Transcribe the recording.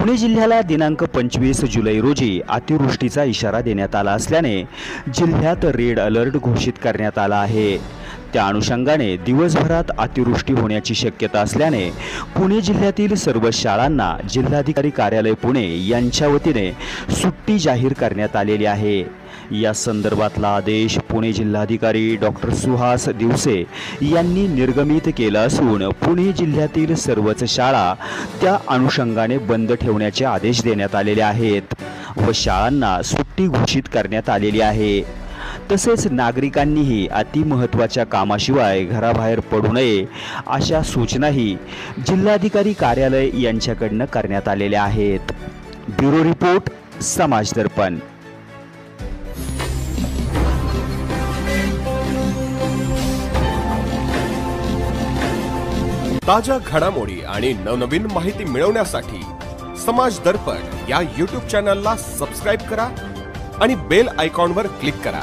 पुणे जिल्ह्याला दिनांक 25 जुलै रोजी अतिवृष्टीचा इशारा देण्यात आला असल्याने जिल्ह्यात रेड अलर्ट घोषित करण्यात आला आहे। त्या अनुषंगाने दिवसभरात अतिवृष्टी होण्याची शक्यता असल्याने पुणे जिल्ह्यातील सर्व शाळांना जिल्हाधिकारी कार्यालय पुणे यांच्या वतीने सुट्टी जाहीर करण्यात आलेली आहे। या संदर्भातला आदेश पुणे जिल्हाधिकारी डॉक्टर सुहास दिवसे यांनी निर्गमित केला असून पुणे जिल्ह्यातील सर्वच शाळा त्या अनुषंगाने बंद ठेवण्याचे आदेश देण्यात आलेले आहेत व शाळांना सुट्टी घोषित करण्यात आलेली आहे। तसेच नागरिकांनीही अतिमहत्त्वाच्या कामाशिवाय घराबाहेर पडू नये अशा सूचनाही जिल्हाधिकारी कार्यालय यांच्याकडून करण्यात आलेल्या आहेत। ब्युरो रिपोर्ट, समाज दर्पण। ताज्या घडामोडी आणि नवनवीन माहिती मिळवण्यासाठी समाज दर्पण या YouTube चॅनलला सबस्क्राइब करा आणि बेल आयकॉनवर क्लिक करा।